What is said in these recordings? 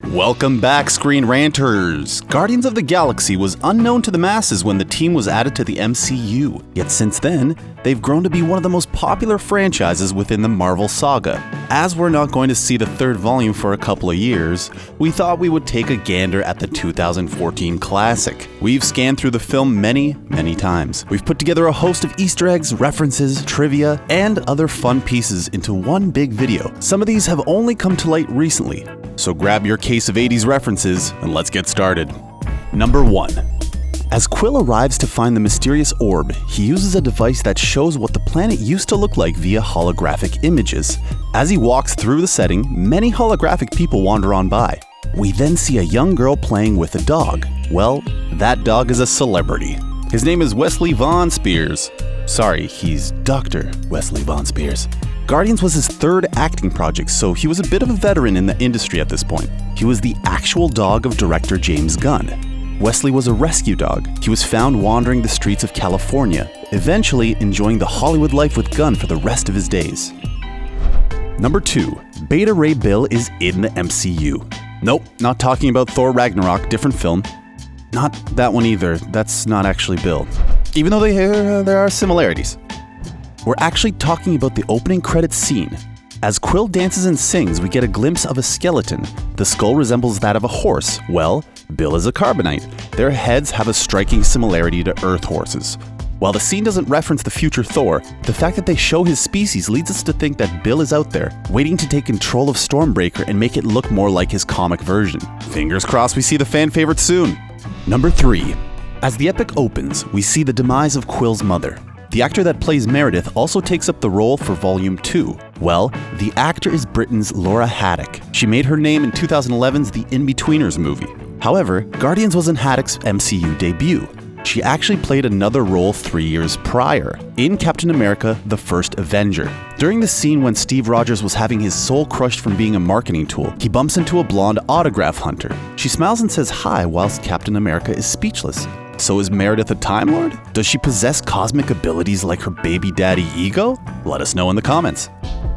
Welcome back, ScreenRanters! Guardians of the Galaxy was unknown to the masses when the team was added to the MCU, yet since then, they've grown to be one of the most popular franchises within the Marvel saga. As we're not going to see the third volume for a couple of years, we thought we would take a gander at the 2014 classic. We've scanned through the film many times. We've put together a host of Easter eggs, references, trivia, and other fun pieces into one big video. Some of these have only come to light recently, so grab your case of 80s references and let's get started. Number 1. As Quill arrives to find the mysterious orb, he uses a device that shows what the planet used to look like via holographic images. As he walks through the setting, many holographic people wander on by. We then see a young girl playing with a dog. Well, that dog is a celebrity. His name is Wesley Von Spears. Sorry, he's Dr. Wesley Von Spears. Guardians was his third acting project, so he was a bit of a veteran in the industry at this point. He was the actual dog of director James Gunn. Wesley was a rescue dog. He was found wandering the streets of California, eventually enjoying the Hollywood life with Gunn for the rest of his days. Number 2. Beta Ray Bill is in the MCU. Nope, not talking about Thor Ragnarök, different film. Not that one either, that's not actually Bill. Even though there are similarities. We're actually talking about the opening credits scene. As Quill dances and sings, we get a glimpse of a skeleton. The skull resembles that of a horse. Well, Bill is a carbonite. Their heads have a striking similarity to Earth horses. While the scene doesn't reference the future Thor, the fact that they show his species leads us to think that Bill is out there, waiting to take control of Stormbreaker and make it look more like his comic version. Fingers crossed we see the fan favorite soon. Number 3. As the epic opens, we see the demise of Quill's mother. The actor that plays Meredith also takes up the role for Volume 2. Well, the actor is Britain's Laura Haddock. She made her name in 2011's The In-Betweeners movie. However, Guardians wasn't Haddock's MCU debut. She actually played another role 3 years prior, in Captain America: The First Avenger. During the scene when Steve Rogers was having his soul crushed from being a marketing tool, he bumps into a blonde autograph hunter. She smiles and says hi whilst Captain America is speechless. So is Meredith a Time Lord? Does she possess cosmic abilities like her baby daddy Ego? Let us know in the comments.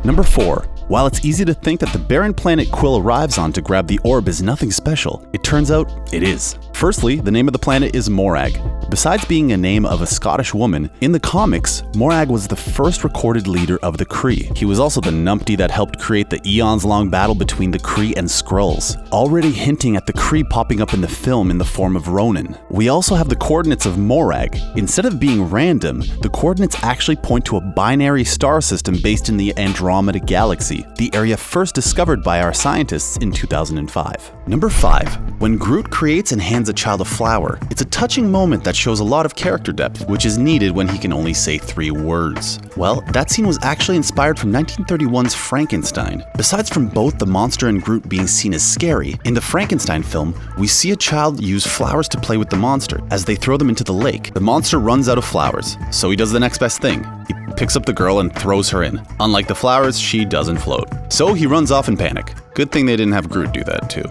Number 4. While it's easy to think that the barren planet Quill arrives on to grab the orb is nothing special, it turns out it is. Firstly, the name of the planet is Morag. Besides being a name of a Scottish woman, in the comics, Morag was the first recorded leader of the Kree. He was also the numpty that helped create the eons-long battle between the Kree and Skrulls, already hinting at the Kree popping up in the film in the form of Ronin. We also have the coordinates of Morag. Instead of being random, the coordinates actually point to a binary star system based in the Andromeda Galaxy, the area first discovered by our scientists in 2005. Number 5. When Groot creates and hands a child a flower, it's a touching moment that shows a lot of character depth, which is needed when he can only say 3 words. Well, that scene was actually inspired from 1931's Frankenstein. Besides from both the monster and Groot being seen as scary, in the Frankenstein film, we see a child use flowers to play with the monster. As they throw them into the lake, the monster runs out of flowers, so he does the next best thing. He picks up the girl and throws her in. Unlike the flowers, she doesn't float. So he runs off in panic. Good thing they didn't have Groot do that too.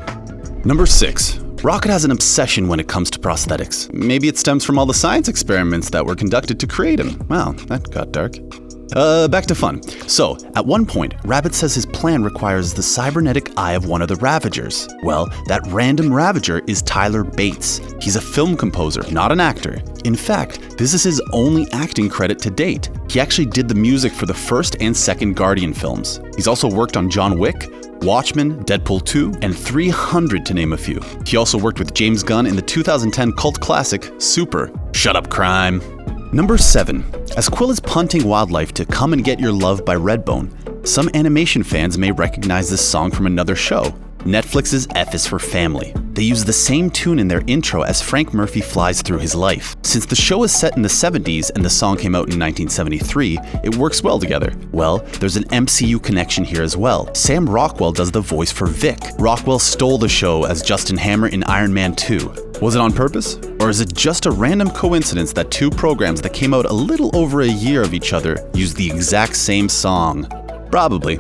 Number 6. Rocket has an obsession when it comes to prosthetics. Maybe it stems from all the science experiments that were conducted to create him. Wow, that got dark. Back to fun. So, at one point, Rabbit says his plan requires the cybernetic eye of one of the Ravagers. Well, that random Ravager is Tyler Bates. He's a film composer, not an actor. In fact, this is his only acting credit to date. He actually did the music for the first and second Guardian films. He's also worked on John Wick, Watchmen, Deadpool 2, and 300 to name a few. He also worked with James Gunn in the 2010 cult classic, Super. Shut up, crime. Number 7. As Quill is punting wildlife to Come and Get Your Love by Redbone, some animation fans may recognize this song from another show, Netflix's F is for Family. They use the same tune in their intro as Frank Murphy flies through his life. Since the show is set in the 70s and the song came out in 1973, it works well together. Well, there's an MCU connection here as well. Sam Rockwell does the voice for Vic. Rockwell stole the show as Justin Hammer in Iron Man 2. Was it on purpose? Or is it just a random coincidence that 2 programs that came out a little over a year of each other used the exact same song? Probably.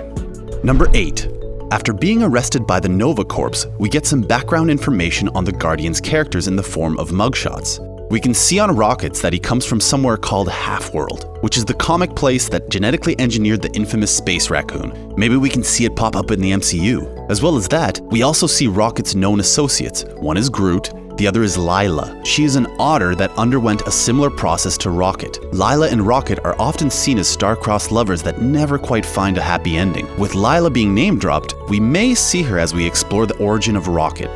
Number 8. After being arrested by the Nova Corps, we get some background information on the Guardians' characters in the form of mugshots. We can see on Rockets that he comes from somewhere called Half-World, which is the comic place that genetically engineered the infamous space raccoon. Maybe we can see it pop up in the MCU. As well as that, we also see Rocket's known associates. One is Groot, the other is Lila. She is an otter that underwent a similar process to Rocket. Lila and Rocket are often seen as star-crossed lovers that never quite find a happy ending. With Lila being name-dropped, we may see her as we explore the origin of Rocket.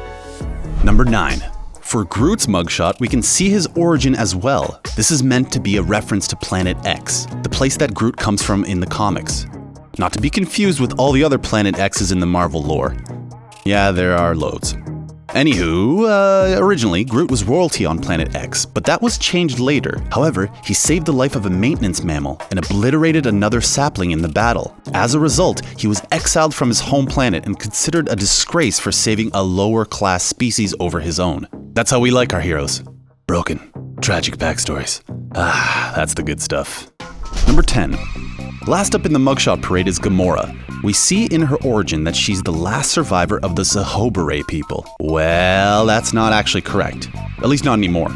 Number 9. For Groot's mugshot, we can see his origin as well. This is meant to be a reference to Planet X, the place that Groot comes from in the comics. Not to be confused with all the other Planet X's in the Marvel lore. Yeah, there are loads. Anywho, originally, Groot was royalty on Planet X, but that was changed later. However, he saved the life of a maintenance mammal and obliterated another sapling in the battle. As a result, he was exiled from his home planet and considered a disgrace for saving a lower-class species over his own. That's how we like our heroes. Broken, tragic backstories. That's the good stuff. Number 10. Last up in the mugshot parade is Gamora. We see in her origin that she's the last survivor of the Zahobere people. Well, that's not actually correct. At least not anymore.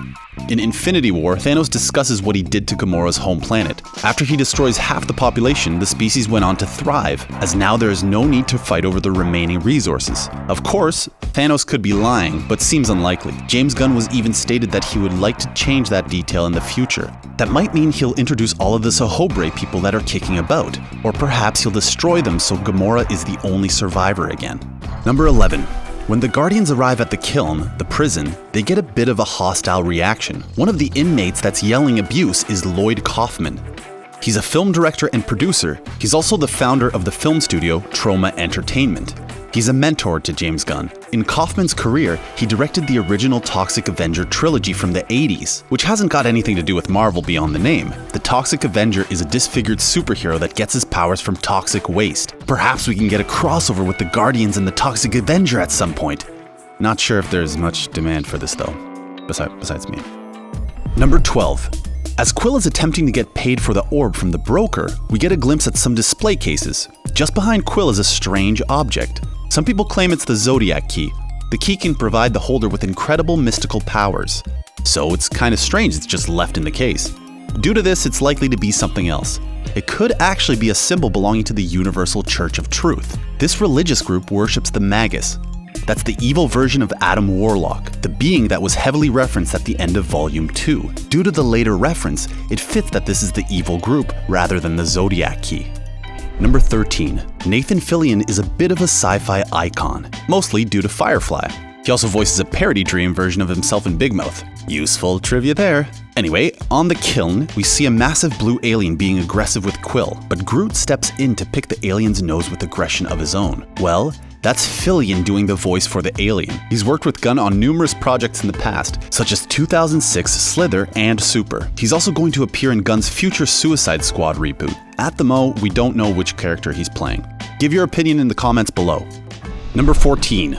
In Infinity War, Thanos discusses what he did to Gamora's home planet. After he destroys half the population, the species went on to thrive, as now there is no need to fight over the remaining resources. Of course, Thanos could be lying, but seems unlikely. James Gunn was even stated that he would like to change that detail in the future. That might mean he'll introduce all of the Zahobere people that are kicking about, or perhaps he'll destroy them so Gamora is the only survivor again. Number 11. When the Guardians arrive at the kiln, the prison, they get a bit of a hostile reaction. One of the inmates that's yelling abuse is Lloyd Kaufman. He's a film director and producer. He's also the founder of the film studio Troma Entertainment. He's a mentor to James Gunn. In Kaufman's career, he directed the original Toxic Avenger trilogy from the 80s, which hasn't got anything to do with Marvel beyond the name. The Toxic Avenger is a disfigured superhero that gets his powers from toxic waste. Perhaps we can get a crossover with the Guardians and the Toxic Avenger at some point. Not sure if there's much demand for this though, besides me. Number 12. As Quill is attempting to get paid for the orb from the broker, we get a glimpse at some display cases. Just behind Quill is a strange object. Some people claim it's the Zodiac Key. The key can provide the holder with incredible mystical powers. So it's kind of strange it's just left in the case. Due to this, it's likely to be something else. It could actually be a symbol belonging to the Universal Church of Truth. This religious group worships the Magus. That's the evil version of Adam Warlock, the being that was heavily referenced at the end of Volume 2. Due to the later reference, it fits that this is the evil group rather than the Zodiac Key. Number 13. Nathan Fillion is a bit of a sci-fi icon, mostly due to Firefly. He also voices a parody dream version of himself in Big Mouth. Useful trivia there. Anyway, on the kiln, we see a massive blue alien being aggressive with Quill, but Groot steps in to pick the alien's nose with aggression of his own. Well, that's Fillion doing the voice for the alien. He's worked with Gunn on numerous projects in the past, such as 2006 Slither and Super. He's also going to appear in Gunn's future Suicide Squad reboot. At the mo, we don't know which character he's playing. Give your opinion in the comments below. Number 14.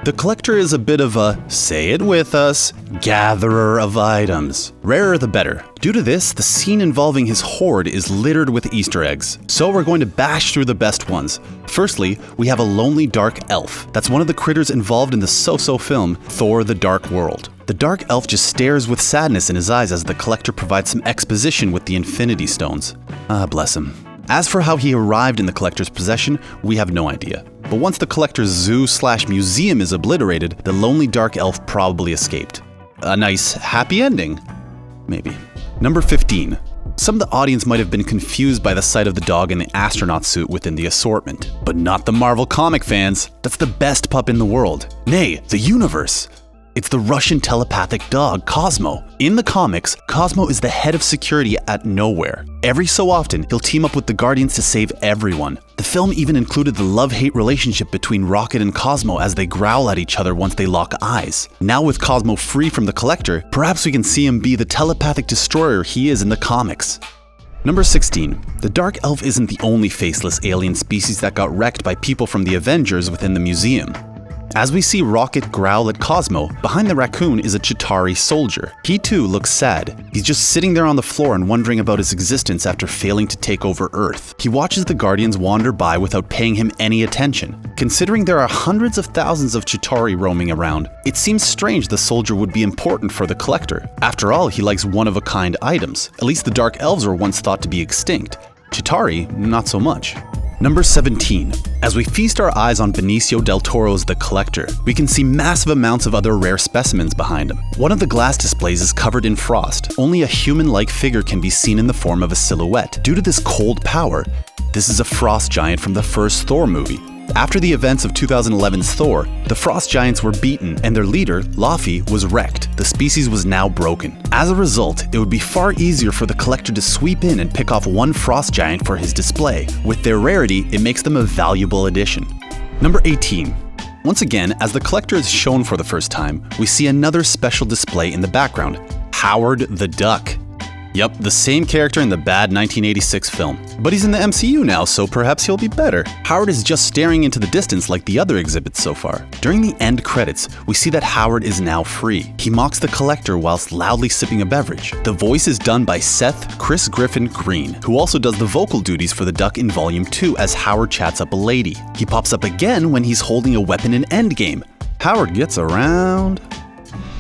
The Collector is a bit of a, say it with us, gatherer of items. Rarer the better. Due to this, the scene involving his hoard is littered with Easter eggs. So we're going to bash through the best ones. Firstly, we have a lonely dark elf. That's one of the critters involved in the so-so film, Thor: The Dark World. The dark elf just stares with sadness in his eyes as the Collector provides some exposition with the Infinity Stones. Bless him. As for how he arrived in the Collector's possession, we have no idea. But once the Collector's zoo/museum is obliterated, the lonely dark elf probably escaped. A nice happy ending. Maybe. Number 15. Some of the audience might have been confused by the sight of the dog in the astronaut suit within the assortment. But not the Marvel comic fans. That's the best pup in the world. Nay, the universe. It's the Russian telepathic dog, Cosmo. In the comics, Cosmo is the head of security at Nowhere. Every so often, he'll team up with the Guardians to save everyone. The film even included the love-hate relationship between Rocket and Cosmo as they growl at each other once they lock eyes. Now with Cosmo free from the Collector, perhaps we can see him be the telepathic destroyer he is in the comics. Number 16. The Dark Elf isn't the only faceless alien species that got wrecked by people from the Avengers within the museum. As we see Rocket growl at Cosmo, behind the raccoon is a Chitauri soldier. He too looks sad. He's just sitting there on the floor and wondering about his existence after failing to take over Earth. He watches the Guardians wander by without paying him any attention. Considering there are hundreds of thousands of Chitauri roaming around, it seems strange the soldier would be important for the Collector. After all, he likes one-of-a-kind items. At least the Dark Elves were once thought to be extinct. Chitauri, not so much. Number 17. As we feast our eyes on Benicio del Toro's The Collector, we can see massive amounts of other rare specimens behind him. One of the glass displays is covered in frost. Only a human-like figure can be seen in the form of a silhouette. Due to this cold power, this is a frost giant from the first Thor movie. After the events of 2011's Thor, the frost giants were beaten and their leader, Laufey, was wrecked. The species was now broken. As a result, it would be far easier for the Collector to sweep in and pick off one frost giant for his display. With their rarity, it makes them a valuable addition. Number 18. Once again, as the Collector is shown for the first time, we see another special display in the background, Howard the Duck. Yep, the same character in the bad 1986 film. But he's in the MCU now, so perhaps he'll be better. Howard is just staring into the distance like the other exhibits so far. During the end credits, we see that Howard is now free. He mocks the Collector whilst loudly sipping a beverage. The voice is done by Seth Chris Griffin Green, who also does the vocal duties for the Duck in Volume 2 as Howard chats up a lady. He pops up again when he's holding a weapon in Endgame. Howard gets around.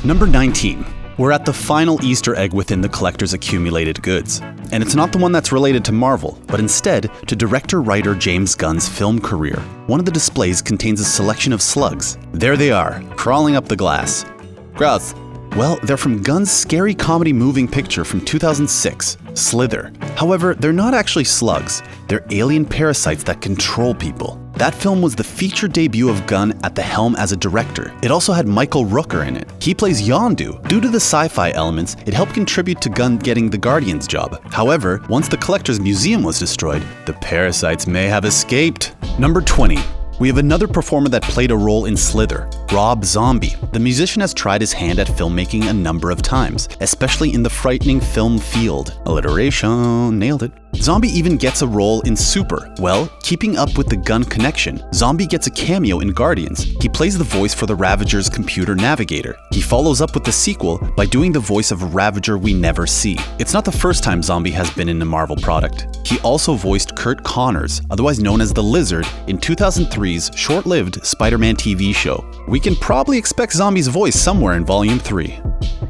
Number 19. We're at the final Easter egg within the Collector's accumulated goods. And it's not the one that's related to Marvel, but instead to director-writer James Gunn's film career. One of the displays contains a selection of slugs. There they are, crawling up the glass. Gross. Well, they're from Gunn's scary comedy moving picture from 2006, Slither. However, they're not actually slugs. They're alien parasites that control people. That film was the feature debut of Gunn at the helm as a director. It also had Michael Rooker in it. He plays Yondu. Due to the sci-fi elements, it helped contribute to Gunn getting the Guardians job. However, once the Collector's museum was destroyed, the parasites may have escaped. Number 20. We have another performer that played a role in Slither, Rob Zombie. The musician has tried his hand at filmmaking a number of times, especially in the frightening film field. Alliteration, nailed it. Zombie even gets a role in Super. Well, keeping up with the Gunn connection, Zombie gets a cameo in Guardians. He plays the voice for the Ravager's computer navigator. He follows up with the sequel by doing the voice of Ravager we never see. It's not the first time Zombie has been in a Marvel product. He also voiced Kurt Connors, otherwise known as the Lizard, in 2003's short-lived Spider-Man TV show. We can probably expect Zombie's voice somewhere in Volume 3.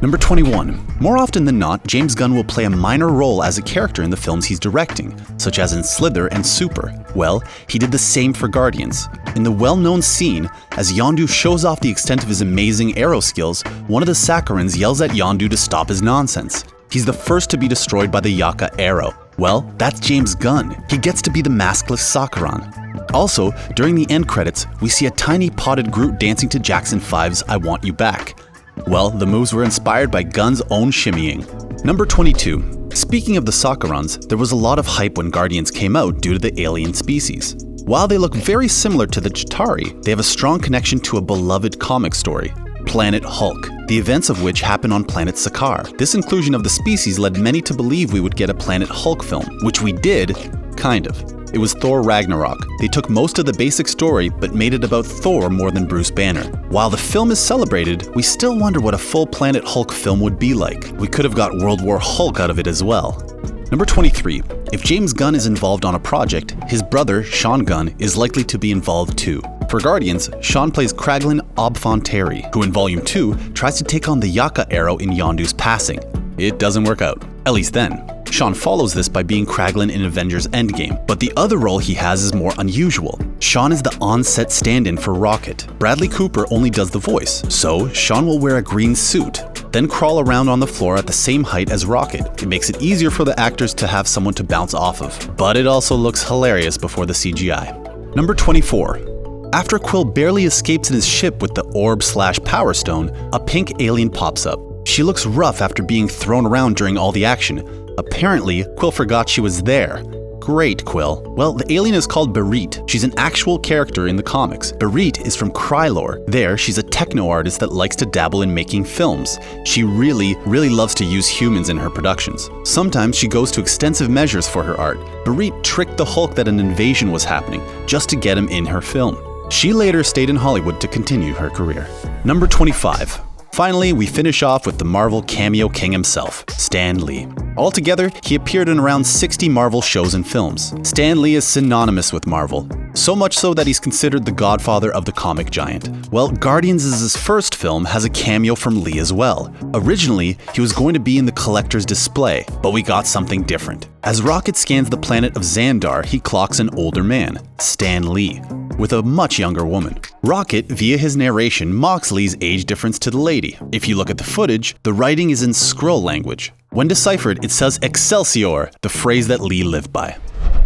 Number 21. More often than not, James Gunn will play a minor role as a character in the films he's directing, such as in Slither and Super. Well, he did the same for Guardians. In the well-known scene, as Yondu shows off the extent of his amazing arrow skills, one of the Saccharins yells at Yondu to stop his nonsense. He's the first to be destroyed by the Yaka arrow. Well, that's James Gunn. He gets to be the maskless Saccharin. Also, during the end credits, we see a tiny potted Groot dancing to Jackson 5's I Want You Back. Well, the moves were inspired by Gunn's own shimmying. Number 22. Speaking of the Sacharins, there was a lot of hype when Guardians came out due to the alien species. While they look very similar to the Chitauri, they have a strong connection to a beloved comic story, Planet Hulk, the events of which happen on planet Sakaar. This inclusion of the species led many to believe we would get a Planet Hulk film, which we did, kind of. It was Thor Ragnarok. They took most of the basic story, but made it about Thor more than Bruce Banner. While the film is celebrated, we still wonder what a full Planet Hulk film would be like. We could have got World War Hulk out of it as well. Number 23. If James Gunn is involved on a project, his brother, Sean Gunn, is likely to be involved too. For Guardians, Sean plays Kraglin Obfonteri, who in Volume 2 tries to take on the Yaka arrow in Yondu's passing. It doesn't work out, at least then. Sean follows this by being Kraglin in Avengers Endgame, but the other role he has is more unusual. Sean is the on-set stand-in for Rocket. Bradley Cooper only does the voice, so Sean will wear a green suit, then crawl around on the floor at the same height as Rocket. It makes it easier for the actors to have someone to bounce off of, but it also looks hilarious before the CGI. Number 24. After Quill barely escapes in his ship with the orb/power stone, a pink alien pops up. She looks rough after being thrown around during all the action. Apparently, Quill forgot she was there. Great, Quill. Well, the alien is called Berit. She's an actual character in the comics. Berit is from Krylor. There, she's a techno artist that likes to dabble in making films. She really loves to use humans in her productions. Sometimes she goes to extensive measures for her art. Berit tricked the Hulk that an invasion was happening, just to get him in her film. She later stayed in Hollywood to continue her career. Number 25. Finally, we finish off with the Marvel cameo king himself, Stan Lee. Altogether, he appeared in around 60 Marvel shows and films. Stan Lee is synonymous with Marvel, so much so that he's considered the godfather of the comic giant. Well, Guardians' first film has a cameo from Lee as well. Originally, he was going to be in the collector's display, but we got something different. As Rocket scans the planet of Xandar, he clocks an older man, Stan Lee, with a much younger woman. Rocket, via his narration, mocks Lee's age difference to the lady. If you look at the footage, the writing is in Skrull language. When deciphered, it says Excelsior, the phrase that Lee lived by.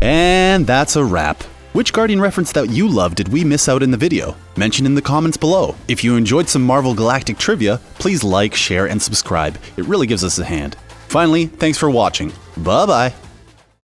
And that's a wrap. Which Guardian reference that you love did we miss out in the video? Mention in the comments below. If you enjoyed some Marvel Galactic trivia, please like, share, and subscribe. It really gives us a hand. Finally, thanks for watching. Bye-bye.